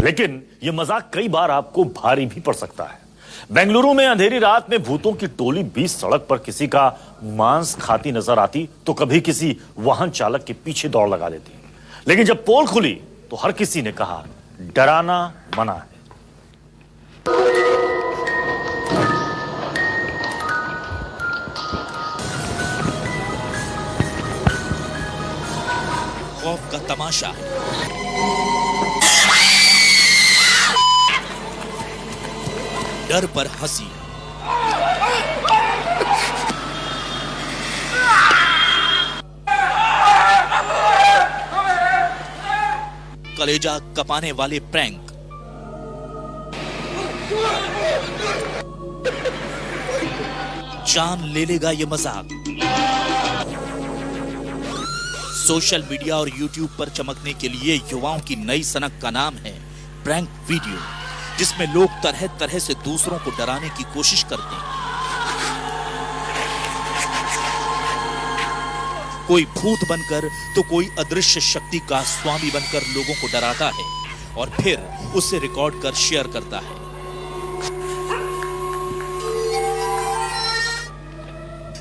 लेकिन यह मजाक कई बार आपको भारी भी पड़ सकता है। बेंगलुरु में अंधेरी रात में भूतों की टोली बीच सड़क पर किसी का मांस खाती नजर आती तो कभी किसी वाहन चालक के पीछे दौड़ लगा देती। लेकिन जब पोल खुली तो हर किसी ने कहा डराना मना है। खौफ का तमाशा है, डर पर हंसी, कलेजा कपाने वाले प्रैंक, जान ले लेगा ये मजाक। सोशल मीडिया और यूट्यूब पर चमकने के लिए युवाओं की नई सनक का नाम है प्रैंक वीडियो, जिसमें लोग तरह तरह से दूसरों को डराने की कोशिश करते हैं। कोई भूत बनकर तो कोई अदृश्य शक्ति का स्वामी बनकर लोगों को डराता है और फिर उसे रिकॉर्ड कर शेयर करता है।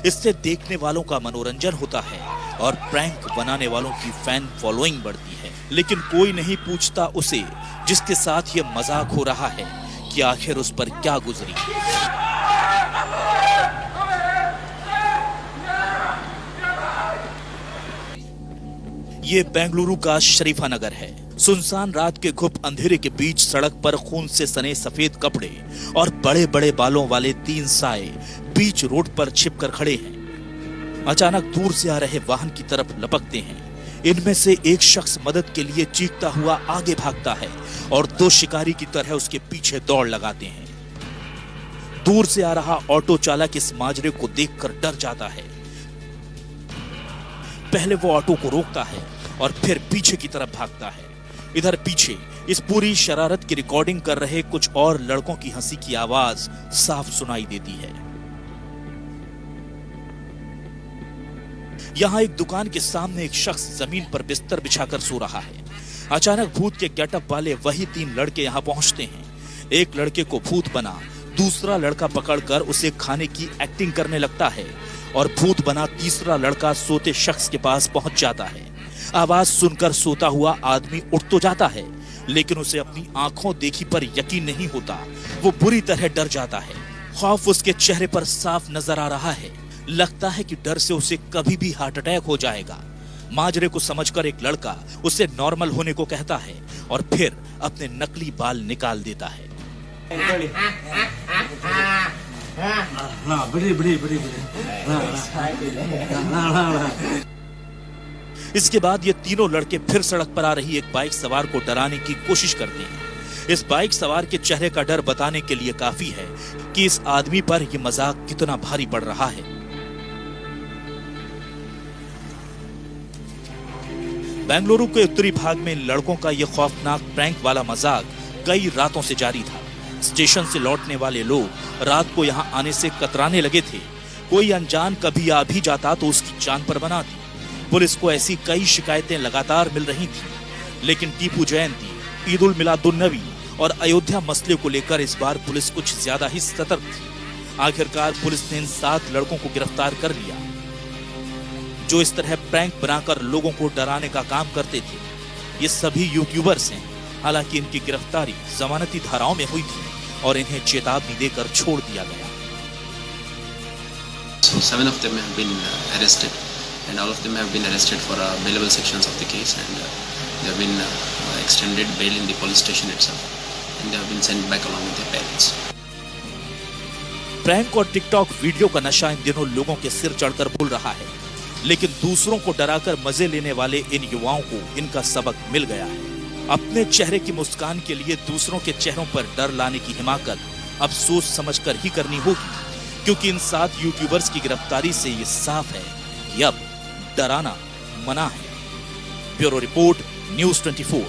इससे देखने वालों का मनोरंजन होता है और प्रैंक बनाने वालों की फैन फॉलोइंग बढ़ती है। लेकिन कोई नहीं पूछता उसे जिसके साथ ये मजाक हो रहा है कि आखिर उस पर क्या गुजरी। ये बेंगलुरु का शरीफा नगर है। सुनसान रात के घुप अंधेरे के बीच सड़क पर खून से सने सफेद कपड़े और बड़े बड़े बालों वाले 3 साए बीच रोड पर छिपकर खड़े हैं। अचानक दूर से आ रहे वाहन की तरफ लपकते हैं। इनमें से एक शख्स मदद के लिए चीखता हुआ आगे भागता है और 2 शिकारी की तरह उसके पीछे दौड़ लगाते हैं। दूर से आ रहा ऑटो चालक इस माजरे को देखकर डर जाता है। पहले वो ऑटो को रोकता है और फिर पीछे की तरफ भागता है। इधर पीछे इस पूरी शरारत की रिकॉर्डिंग कर रहे कुछ और लड़कों की हंसी की आवाज साफ सुनाई देती है। यहां एक दुकान के सामने एक शख्स जमीन पर बिस्तर बिछाकर सो रहा है। अचानक भूत के गेटअप वाले वही 3 लड़के यहां पहुंचते हैं। एक लड़के को भूत बना दूसरा लड़का पकड़कर उसे खाने की एक्टिंग करने लगता है और भूत बना तीसरा लड़का सोते शख्स के पास पहुंच जाता है। आवाज सुनकर सोता हुआ आदमी उठ तो जाता है, लेकिन उसे अपनी आंखों देखी पर यकीन नहीं होता। वो बुरी तरह डर जाता है। खौफ उसके चेहरे पर साफ नजर आ रहा है। लगता है कि डर से उसे कभी भी हार्ट अटैक हो जाएगा। माजरे को समझकर एक लड़का उसे नॉर्मल होने को कहता है और फिर अपने नकली बाल निकाल देता है। इसके बाद ये तीनों लड़के फिर सड़क पर आ रही एक बाइक सवार को डराने की कोशिश करते हैं। इस बाइक सवार के चेहरे का डर बताने के लिए काफी है कि इस आदमी पर यह मजाक कितना भारी पड़ रहा है। बेंगलुरु के उत्तरी भाग में लड़कों का यह खौफनाक प्रैंक वाला मजाक कई रातों से जारी था। स्टेशन से लौटने वाले लोग रात को यहां आने से कतराने लगे थे। कोई अनजान कभी आ भी जाता तो उसकी जान पर बना थी। पुलिस को ऐसी कई शिकायतें लगातार मिल रही थी, लेकिन टीपू जयंती, ईद उल मिलादुन्नबी और अयोध्या मसले को लेकर इस बार पुलिस कुछ ज्यादा ही सतर्क थी। आखिरकार पुलिस ने इन 7 लड़कों को गिरफ्तार कर लिया जो इस तरह प्रैंक बनाकर लोगों को डराने का काम करते थे। ये सभी यूट्यूबर्स हैं। हालांकि इनकी गिरफ्तारी जमानती धाराओं में हुई थी और इन्हें चेतावनी देकर छोड़ दिया गया। So 7 of them have been arrested, and all of them have been arrested for bailable sections of the case, and they have been extended bail in the police station itself, and they have been sent back along with their parents. Prank और TikTok video का नशा इन दिनों लोगों के सिर चढ़कर भूल रहा है, लेकिन दूसरों को डराकर मजे लेने वाले इन युवाओं को इनका सबक मिल गया है। अपने चेहरे की मुस्कान के लिए दूसरों के चेहरों पर डर लाने की हिमाकत अब सोच समझकर ही करनी होगी, क्योंकि इन 7 यूट्यूबर्स की गिरफ्तारी से ये साफ है कि अब डराना मना है। Bureau report, news 24।